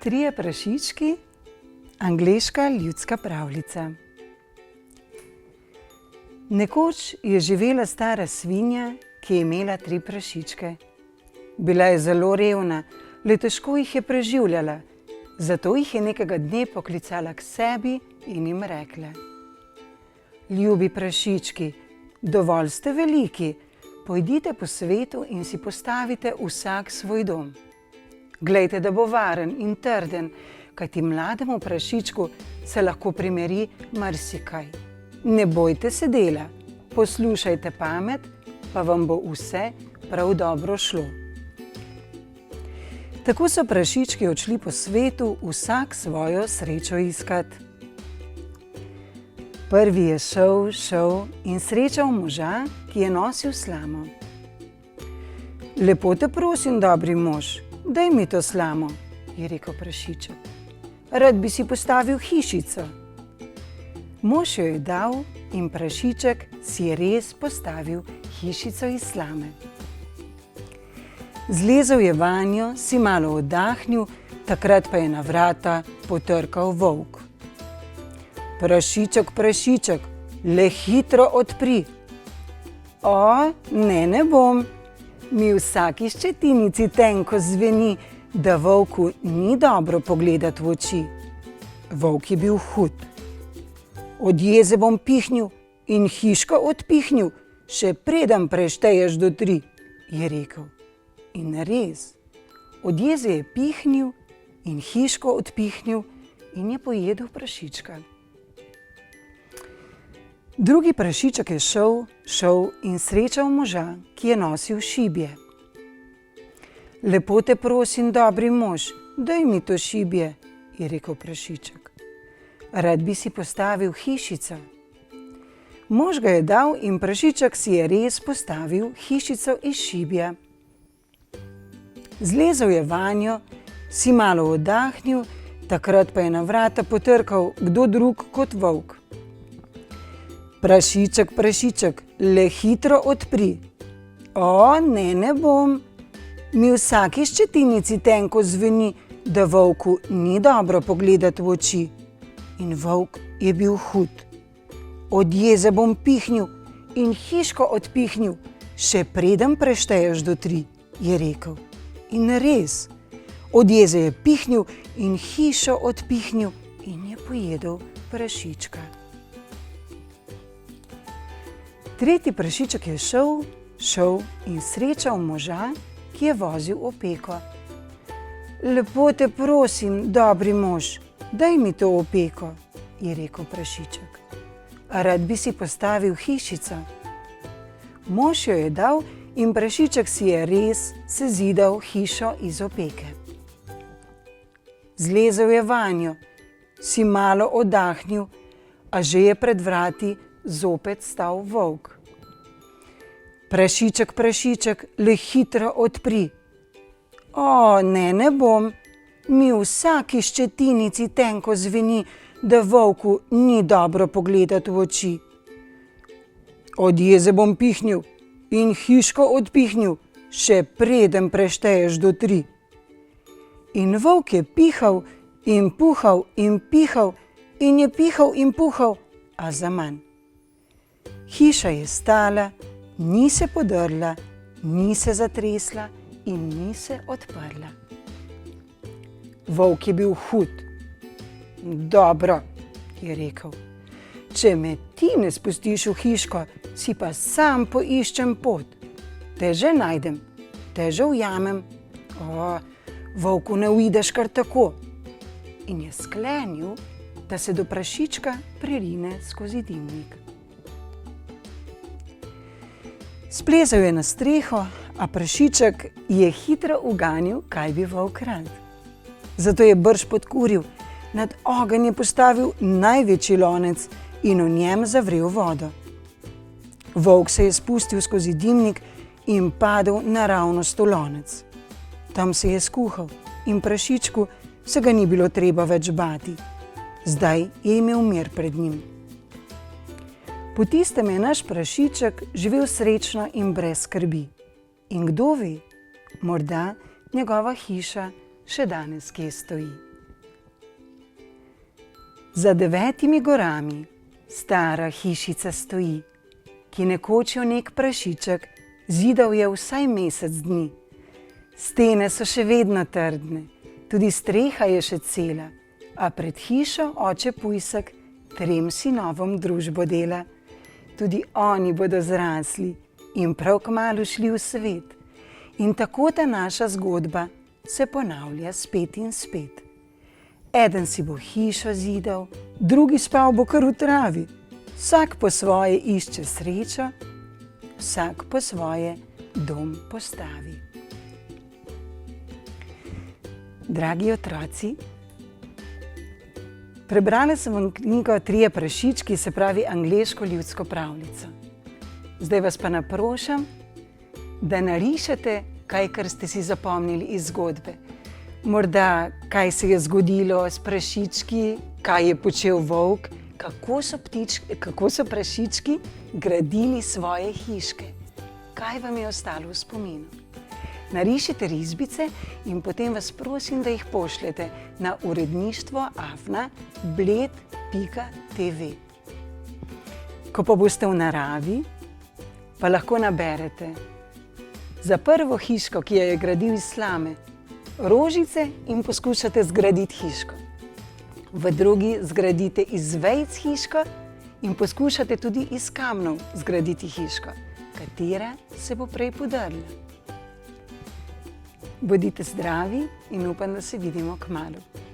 Trije prašički, angleška ljudska pravljica. Nekoč je živela stara svinja, ki je imela 3 prašičke. Bila je zelo revna, le težko jih je preživljala, zato jih je nekega dne poklicala k sebi in jim rekla: Ljubi prašički, dovolj ste veliki, pojdite po svetu in si postavite vsak svoj dom. Glejte, da bo varen in trden, kajti mlademu prašičku se lahko primeri marsikaj. Ne bojte se dela, poslušajte pamet, pa vam bo vse prav dobro šlo. Tako so prašički odšli po svetu vsak svojo srečo iskat. Prvi je šel in srečal moža, ki je nosil slamo. Lepo te prosim, dobri mož, daj mi to slamo, je rekel prašiček. Rad bi si postavil hišico. Mož jo je dal in prašiček si je res postavil hišico iz slame. Zlezel je vanjo, si malo oddahnil, takrat pa je na vrata potrkal volk. Prašiček, prašiček, le hitro odpri. O, ne bom. Mi vsaki ščetinici tenko zveni, da volku ni dobro pogledati v oči. Volk je bil hud. Od jeze bom pihnil in hiško odpihnil, še preden prešteješ do 3, je rekel. In res, od jeze je pihnil in hiško odpihnil in je pojedel prašička. Drugi prašiček je šel in srečal moža, ki je nosil šibje. Lepo te prosim, dobri mož, daj mi to šibje, je rekel prašiček. Rad bi si postavil hišico. Mož ga je dal in prašiček si je res postavil hišico iz šibja. Zlezel je vanjo, si malo oddahnil, takrat pa je na vrata potrkal kdo drug kot volk. Prašiček, prašiček, le hitro odpri. O, ne bom. Mi vsaki ščetinici tenko zveni, da volku ni dobro pogledati v oči. In volk je bil hud. Od jeze bom pihnil in hiško odpihnil, še preden prešteješ do 3, je rekel. In res, od jeze je pihnil in hišo odpihnil in je pojedel prašička. Tretji prašiček je šel in srečal moža, ki je vozil opeko. Lepo te prosim, dobri mož, daj mi to opeko, je rekel prašiček. Rad bi si postavil hišico. Mož jo je dal in prašiček si je res sezidal hišo iz opeke. Zlezel je vanjo, si malo oddahnil, a že je pred vrati zopet stal volk. Prašiček, prašiček, le hitro odpri. O, ne bom. Mi vsaki ščetinici tenko zveni, da volku ni dobro pogledati v oči. Od jeze bom pihnil in hiško odpihnil, še preden prešteješ do 3. In volk je pihal in puhal in pihal in je pihal in puhal, a zaman. Hiša je stala, ni se podrla, ni se zatresla in ni se odprla. Volk je bil hud. Dobro, je rekel. Če me ti ne spustiš v hiško, si pa sam poiščem pot. Te že najdem, te že ujamem. O, volku ne uideš kar tako. In je sklenil, da se do prašička pririne skozi dimnik. Splezal je na streho, a prašiček je hitro uganil, kaj bi volk rad. Zato je brž podkuril, nad ogenj je postavil največji lonec in v njem zavrel vodo. Volk se je spustil skozi dimnik in padel naravnost v lonec. Tam se je skuhal in prašičku se ga ni bilo treba več bati. Zdaj je imel mir pred njim. Po tistem je naš prašiček živel srečno in brez skrbi. In kdo ve, morda njegova hiša še danes kje stoji. Za 9 gorami stara hišica stoji, ki nekoč jo nek prašiček zidal je vsaj mesec dni. Stene so še vedno trdne, tudi streha je še cela, a pred hišo oče Pujsek 3 sinovom družbo dela. Tudi oni bodo zrasli in prav kmalu šli v svet. In tako ta naša zgodba se ponavlja spet in spet. Eden si bo hišo zidal, drugi spal bo kar v travi. Vsak po svoje išče srečo, vsak po svoje dom postavi. Dragi otroci, prebrala sem vam knjigo Trije prašički, se pravi angleško ljudsko pravljico. Zdaj vas pa naprošam, da narišete kaj, kar ste si zapomnili iz zgodbe. Morda, kaj se je zgodilo s prašički, kaj je počel volk, kako so prašički gradili svoje hiške. Kaj vam je ostalo v spominu? Narišite risbice in potem vas prosim, da jih pošljete na uredništvo@bled.tv. Ko pa boste v naravi, pa lahko naberete za prvo hiško, ki jo je gradil iz slame, rožice in poskušate zgraditi hiško. V drugi zgradite iz vejic hiško in poskušate tudi iz kamnov zgraditi hiško. Katera se bo prej podrla? Bodite zdravi in upam, da se vidimo kmalu.